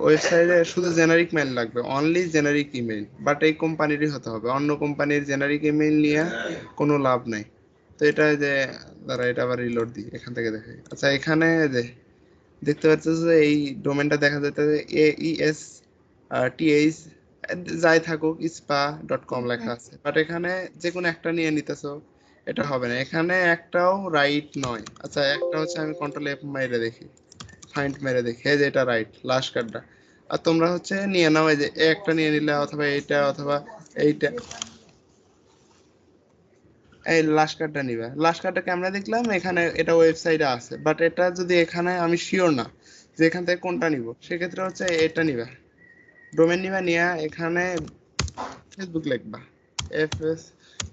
ওয়েবসাইটে শুধু generic mail লাগবে, অনলি জেনারিক ইমেইল, বাট এই কোম্পানিরই হতে হবে। অন্য কোম্পানির জেনারিক ইমেইল নিয়ে কোনো লাভ নাই। তো এটা যে দাঁড়া, এটা আবার রিলোড দিই, এখান থেকে দেখে। আচ্ছা, এখানে যে দেখতে পাচ্ছ যে এই ডোমেনটা দেখা যাচ্ছে AESTH যাই থাকুক spa.com লেখা আছে, বাট এখানে যে কোনো একটা নিয়ে নিতেছো, এটা হবে না। এখানে একটাও রাইট নয়। আচ্ছা, একটা হচ্ছে, আমি কন্ট্রোল F মাইরে দেখি, ফাইন্ড মেরে দেখি, এই যে এটা রাইট লাস্ট কার্ডটা। আর তোমরা হচ্ছে নিয়ে নাও, এই যে এই একটা নিয়ে নিলে, অথবা এইটা, অথবা এইটা, এই লাস্ট কার্ডটা নিবে। লাস্ট কার্ডটা কেমনে দেখলাম? এখানে এটা ওয়েবসাইটে আছে, বাট এটা যদি এখানে আমি শিওর না যে এখান থেকে কোনটা নিব, সেক্ষেত্রে হচ্ছে এটা নিবা, ডোমেন নিবা, নিয়ে এখানে ফেসবুক লিখবা, এফ এস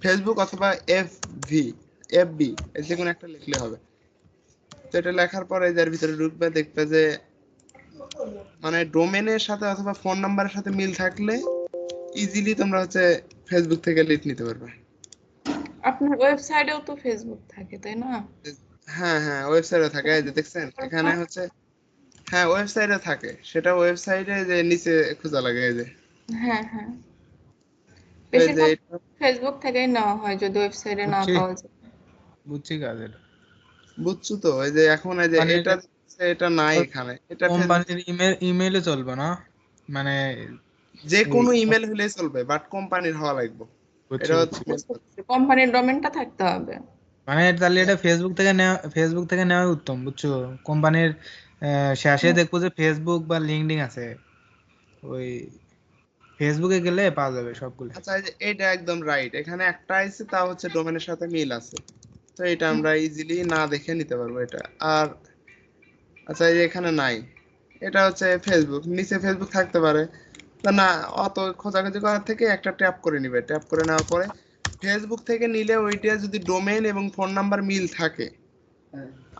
ফেসবুক, অথবা FB, যে কোনো একটা লিখলে হবে। তো এটা লেখার পরে যার ভিতরে ঢুকবে, দেখবে যে মানে ডোমেনের সাথে অথবা ফোন নাম্বারের সাথে মিল থাকলে ইজিলি তোমরা হচ্ছে ফেসবুক থেকে লিড নিতে পারবে। আপনার ওয়েবসাইটেও তো ফেসবুক থাকে, তাই না? হ্যাঁ হ্যাঁ, ওয়েবসাইটে থাকে, এই যে দেখছেন এখানে হচ্ছে। হ্যাঁ, ওয়েবসাইটে থাকে, সেটা ওয়েবসাইটে যে নিচে খোঁজা লাগে, এই যে হ্যাঁ, হ্যাঁ। এই যে বেশিরভাগ এটা ফেসবুক থেকেই নেওয়া হয় যদি ওয়েবসাইটে না বুঝছি পাওয়া যায়। বুঝছি কাজ এটা। বুঝছো তো? এই যে এখন এই যে মানে এটা এটা নাই এখানে, এটা ফেসবুক। কোম্পানির ইমেইলে চলবে না, মানে যে এই কোনো ইমেল হলেই চলবে, বাট কোম্পানির হওয়া লাগবে। বুঝছি এটা হচ্ছে বুঝছি। কোম্পানির ডোমেনটা থাকতে হবে। মানে তাহলে এটা ফেসবুক থেকে নেওয়া উত্তম, বুঝছো? কোম্পানির শেষে দেখবো যে ফেসবুক বা লিঙ্কডইন আছে, ওই ফেসবুকে গেলে পাওয়া যাবে সবগুলো। আচ্ছা, এই যে এটা একদম রাইট, এখানে একটা আছে, তা হচ্ছে ডোমেনের সাথে মিল আছে। তো এটা আমরা ইজিলি না দেখে নিতে পারবো এটা। আর আচ্ছা, এই যে এখানে নাই, এটা হচ্ছে ফেসবুক, নিচে ফেসবুক থাকতে পারে। তা না, অত খোঁজাখুঁজি করার থেকে একটা ট্যাপ করে নিবে, ট্যাপ করে নেওয়ার পরে ফেসবুক থেকে নিলে ওইটা যদি ডোমেন এবং ফোন নাম্বার মিল থাকে,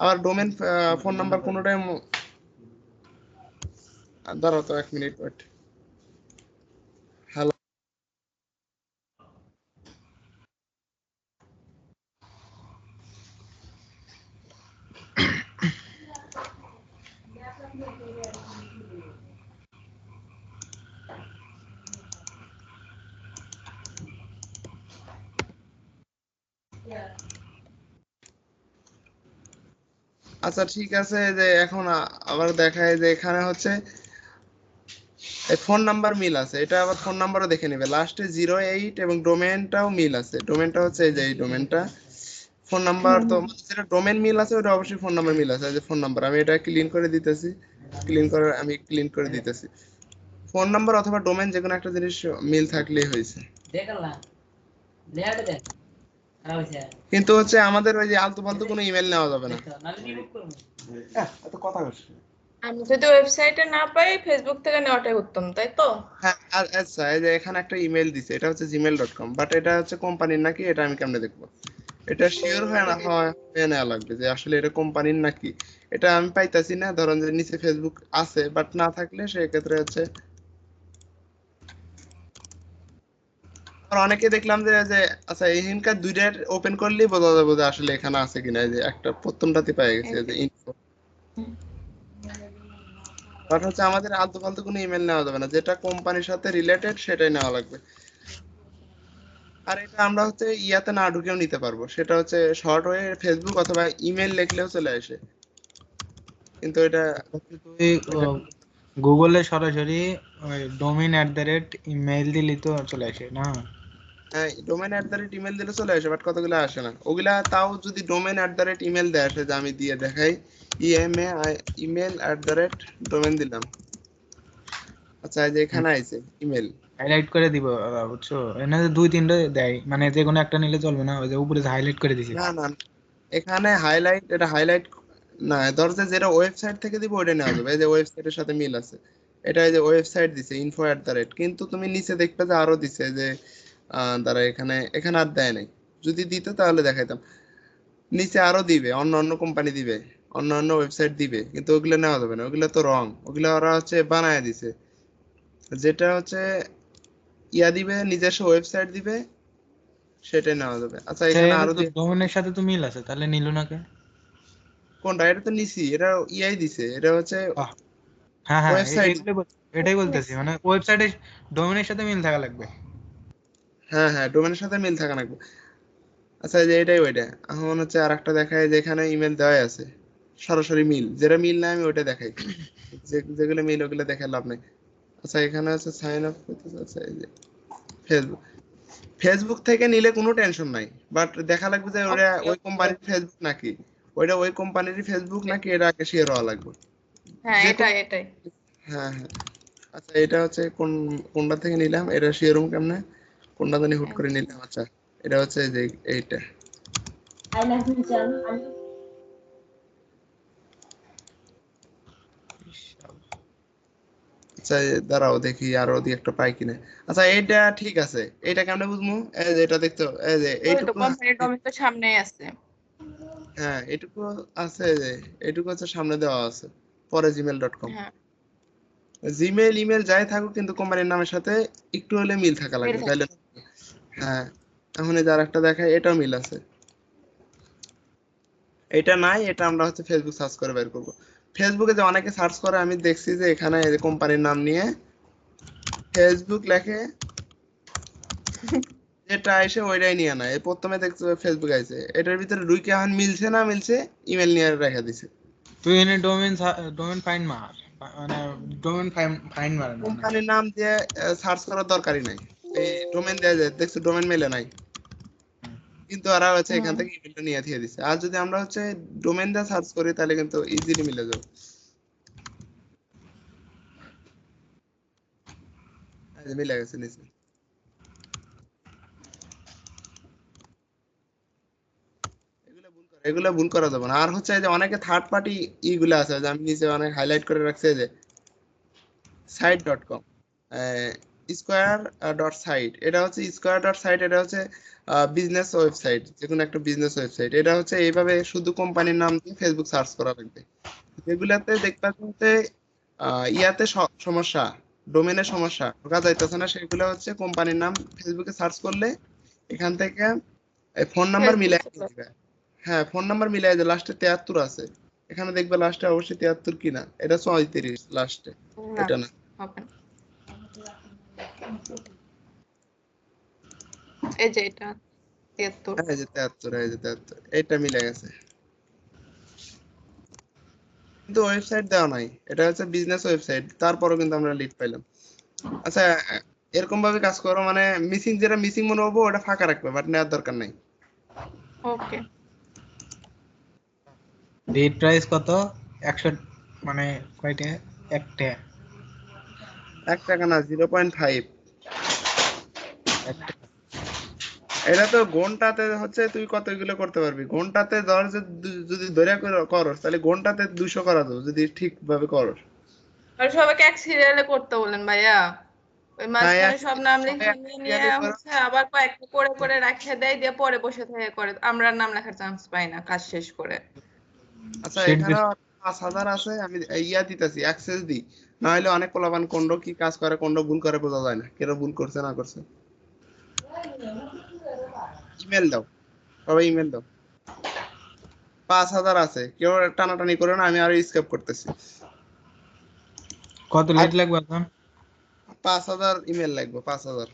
আবার ডোমেন ফোন নাম্বার কোনোটাই দাঁড়াও তো 1 মিনিট ওয়েট। হ্যালো। আচ্ছা ঠিক আছে, যে এখন আবার দেখায় যে এখানে হচ্ছে এই ফোন নাম্বার মিল আছে, এটা আবার ফোন নাম্বারও দেখে নেবে, লাস্টে 08 এবং ডোমেনটাও মিল আছে। ডোমেনটা হচ্ছে এই যে এই ডোমেনটা, ফোন নাম্বার তো মানে যেটা ডোমেন মিল আছে ওটা অবশ্যই ফোন নাম্বার মিল আছে। এই যে ফোন নাম্বার, আমি এটা ক্লিন করে দিতেছি। ফোন নাম্বার অথবা ডোমেন যে কোনো একটা জিনিস মিল থাকলেই হয়েছে। কিন্তু হচ্ছে আমাদের ওই যে আলতু ফালতু কোনো ইমেল নেওয়া যাবে না। এত কথা বলছি। আমি যদি ওয়েবসাইটে না পাই, ফেসবুক থেকে নেওয়াটাই উত্তম, তাই তো? হ্যাঁ, আর আচ্ছা, এই যে এখানে একটা ইমেল দিছে, এটা হচ্ছে gmail.com, বাট এটা হচ্ছে কোম্পানির নাকি, এটা আমি কেমনে দেখবো? এটা শিওর হয়ে নেওয়া লাগবে যে আসলে এটা কোম্পানির নাকি। এটা আমি পাইতাছি না, ধরেন যে নিচে ফেসবুক আছে, বাট না থাকলে সেক্ষেত্রে হচ্ছে। আর অনেকে দেখলাম যে যে আচ্ছা, এখানকার দুইটার ওপেন করলেই বোঝা যাবে যে আসলে এখানে আছে কিনা। এই যে একটা প্রথমটাতে পেয়ে গেছে, এই যে ইনফো। বাট হচ্ছে আমাদের আলতু ফালতু কোনো ইমেল নেওয়া যাবে না, যেটা কোম্পানির সাথে রিলেটেড সেটাই নেওয়া লাগবে। আর এটা আমরা হচ্ছে ইয়াতে না ঢুকেও নিতে পারবো, সেটা হচ্ছে শর্ট ওয়ে ফেসবুক অথবা ইমেল লিখলেও চলে আসে। কিন্তু এটা তুই গুগলে সরাসরি ওই domain@ইমেইল দিলি তো চলে আসে না? হ্যাঁ, ডোমেন@ইমেল দিলে চলে আসে, বাট কতগুলো আসে না ওগুলা। তাও যদি ডোমেন@ইমেল দেয় আসে, যে আমি দিয়ে দেখাই, ইমেল দিলাম। আচ্ছা, এই যে এখানে আইছে ইমেল। হাইলাইট করে দিব, বুঝছো? এখানে যে দুই তিনটে দেয়, মানে যে কোনো একটা নিলে চলবে না? ওই যে উপরে হাইলাইট করে দিছি। না না, এখানে হাইলাইট, এটা হাইলাইট না, ধর যে যেটা ওয়েবসাইট থেকে দিব ওইটা নেওয়া যাবে, এই যে ওয়েবসাইটের সাথে মিল আছে। এটা এই যে ওয়েবসাইট দিছে info@, কিন্তু তুমি নিচে দেখবে যে আরো দিছে যে দ্বারা এখানে এখানে আর দেয় নাই। যদি দিত তাহলে দেখাইতাম। নিচে আরো দিবে, অন্য অন্য কোম্পানি দিবে, অন্য অন্য ওয়েবসাইট দিবে, কিন্তু ওগুলো নেওয়া যাবে না, ওগুলো তো রং, ওগুলো ওরা হচ্ছে বানায় দিছে। যেটা হচ্ছে ইয়া দিবে, নিজস্ব ওয়েবসাইট দিবে, সেটাই নেওয়া যাবে। আচ্ছা, এখানে এটা আরো তো দিয়ে ডোমেনের সাথে তো মিল আছে, তাহলে নিল না কে? কোনটা? এটা তো নিছি, এটা ইয়াই দিছে, এটা হচ্ছে বাহ, হ্যাঁ হ্যাঁ ওয়েবসাইট। এটাই বলতেছি, মানে ওয়েবসাইটে ডোমেনের সাথে মিল থাকা লাগবে। হ্যাঁ হ্যাঁ, ডোমেনের সাথে মিল থাকা লাগবে। আচ্ছা, এই যে এটাই ওইটা। এখন হচ্ছে আর একটা দেখায় যেখানে ইমেল দেওয়াই আছে, সরাসরি মিল, যেটা মিল না আমি ওইটা দেখাই, যেগুলো মিল ওগুলো দেখে লাভ নেই। আচ্ছা, এখানে আছে সাইন আপ করতে। আচ্ছা, এই যে ফেসবুক, ফেসবুক থেকে নিলে কোনো টেনশন নাই, বাট দেখা লাগবে যে ওটা ওকে ওই ওকে কোম্পানির ফেসবুক নাকি, ওইটা ওই কোম্পানির ফেসবুক নাকি, এটা আগে শেয়ার হওয়া লাগবে। হ্যাঁ যে কোনো, এটাই এটাই। হ্যাঁ হ্যাঁ। আচ্ছা, এটা হচ্ছে কোনটা থেকে নিলাম, এটা শেয়ার রুম কেমনে, কোনটা জানি হুট করে নিলাম। আচ্ছা, এটা হচ্ছে যে এইটা। আচ্ছা, দাঁড়াও দেখি আরো দিয়ে একটা পাই কিনা। আচ্ছা, এইটা ঠিক আছে, এইটা কেমনে বুঝবো? এই যে এটা দেখছো, এই যে ওই তো এইটুকু কোম্পানির ডোমেন তো সামনেই আছে। হ্যাঁ এইটুকু আছে, এই যে এইটুকু হচ্ছে সামনে দেওয়া আছে, পরে gmail.com। হ্যাঁ জিমেল ইমেল যাই থাকুক, কিন্তু কোম্পানির নামের সাথে একটু হলে মিল থাকা মিল লাগবে, তাইলে। থাকতে হবে। হ্যাঁ, এখন এই যার একটা দেখায়, এটাও মিল আছে। এটা নাই, এটা আমরা হচ্ছে ফেসবুক সার্চ করে বের করবো। ফেসবুকে যে অনেকে সার্চ করে, আমি দেখছি যে এখানে এই যে কোম্পানির নাম নিয়ে ফেসবুক লেখে, যেটা এসে ওইটাই নিয়ে নেয়। এই প্রথমে দেখছো ফেসবুক আইছে, এটার ভিতরে ঢুকে এখন মিলছে না মিলছে, ইমেল নিয়ে রেখে দিছে। তুই এনে ডোমেন ফাইন্ড মার, মানে ডোমেন ফাইন্ড মারে না মানে। কোম্পানির নাম দিয়ে সার্চ করার দরকারই নাই, এই ডোমেন দেয়া যায়, দেখছো ডোমেন মেলে নাই, কিন্তু ওরা হচ্ছে এখান হুম থেকে ইমেলটা নিয়ে দিয়ে দিছে। আর যদি আমরা হচ্ছে ডোমেন দিয়ে সার্চ করি, তাহলে কিন্তু ইজিলি মিলে যাবে। এই যে মিলে গেছে নিচে। এগুলা ভুল করা যাবে না। আর হচ্ছে এই যে অনেকে থার্ড পার্টি ইগুলা আছে, যে আমি নিচে অনেক হাইলাইট করে রাখছি, এই যে site.com, স্কোয়ার ডট সাইট, এটা হচ্ছে স্কোয়ার ডট সাইট, এটা হচ্ছে বিজনেস ওয়েবসাইট, যে কোনো একটা বিজনেস ওয়েবসাইট। এটা হচ্ছে এইভাবে শুধু কোম্পানির নাম দিয়ে ফেসবুক সার্চ করা লাগবে। যেগুলাতে দেখবা যে ইয়াতে সমস্যা, ডোমেনের সমস্যা, ঢোকা যাইতেছে না, সেগুলো হচ্ছে কোম্পানির নাম ফেসবুকে সার্চ করলে এখান থেকে ফোন নাম্বার ফেসবুক মিলাই চলে দিবে। হ্যাঁ, ফোন নাম্বার মিলাই যে লাস্টে 73 আছে, এখানে দেখবে লাস্টে অবশ্যই 73 কিনা, এটা 34 লাস্টে, না এটা না। হবে না। এই যে এটা 73। হ্যাঁ, এই যে 73, এই যে 73, এটা মিলে গেছে, কিন্তু ওয়েবসাইট দেওয়া নাই, এটা হচ্ছে বিজনেস ওয়েবসাইট, তারপরও কিন্তু আমরা লিড পাইলাম। আচ্ছা, এরকম ভাবে কাজ করো, মানে মিসিং, যেটা মিসিং মনে হবো ওটা ফাঁকা রাখবে, বাট নেওয়ার দরকার নাই। ওকে রেট প্রাইস কত? 100, মানে কয়টা? একটা 1 টাকা না, 0.5। একটা এটা তো ঘন্টাতে হচ্ছে তুই কতগুলো করতে পারবি, ঘন্টাতে ধর যে যদি ধরে করস, তাহলে ঘন্টাতে 200 করা যাবে যদি ঠিক ভাবে করস। আর সবাইকে এক সিরিয়ালে করতে বলেন ভাইয়া। ওই হ্যাঁ, মাঝখানে এক সব নাম সবাই লিখে এক নিয়ে নিয়ে সিরিয়ালে করো। হচ্ছে আবার কয়েকটা করে করে রাখে দেয়, দিয়ে পরে বসে থেকে করে, আমরা আর নাম লেখার চান্স পাই না কাজ শেষ করে। আচ্ছা, শিট এখানে 5,000 আছে, আমি ইয়া দিতেছি, অ্যাক্সেস দিই, না হলে অনেক পোলাপান কোনটা কি কাজ করে, কোনটা ভুল করে বোঝা যায় না, কেন ভুল করছে না করছে। ইমেল দাও, সবাই ইমেল দাও। 5,000 আছে, কেউ টানাটানি করে না, আমি আরো স্কেপ করতেছি। কত আর লেট লাগবে এখন? 5,000 ইমেল লাগবে, 5,000।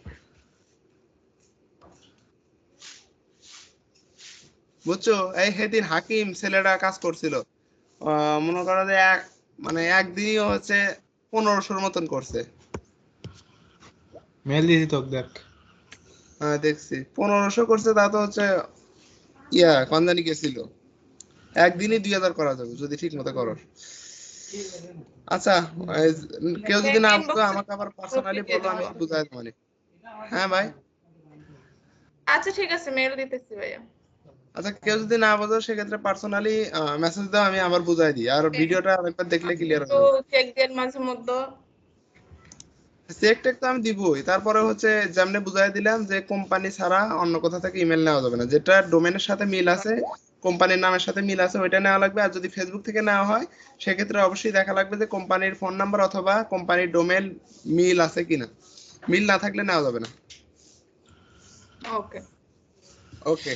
বুঝছো, এই সেদিন হাকিম ছেলেটা কাজ করছিল, মনে করো যে মানে একদিনই হচ্ছে 1500-র মতন করছে। মেল দিছি তোকে, দেখ। হ্যাঁ, দেখছি 1500 করছে, তা তো হচ্ছে কোন জানি গেছিল। একদিনই 2,000 করা যাবে যদি ঠিক মতো করো। আচ্ছা, এই কেউ যদি না বুঝো ইনবক্সে আমাকে আবার গ্রুপ পার্সোনালি দিয়ে বলো, দেবো। আমি বুঝাই দেবো। হ্যাঁ ভাই। আচ্ছা ঠিক আছে, মেল দিতেছি ভাইয়া। আচ্ছা, কেউ যদি না বোঝো সেক্ষেত্রে পার্সোনালি মেসেজ দাও, আমি আবার বুঝাই দিই, আর ভিডিওটা আরেকবার দেখলে ক্লিয়ার একটু হয়ে যাবে। চেক দেন মাঝে মধ্যে। চেক টেক তো আমি দিবই, তারপরে হচ্ছে যেমনি বুঝাই দিলাম যে কোম্পানি ছাড়া অন্য কোথা থেকে ইমেল নেওয়া যাবে না, যেটা ডোমেনের সাথে মিল আছে, কোম্পানির নামের সাথে মিল আছে, ওইটা নেওয়া লাগবে। আর যদি ফেসবুক থেকে নেওয়া হয়, সেক্ষেত্রে অবশ্যই দেখা লাগবে যে কোম্পানির ফোন নাম্বার অথবা কোম্পানির ডোমেন মিল আছে কিনা, মিল না থাকলে নেওয়া যাবে না। ওকে। ওকে।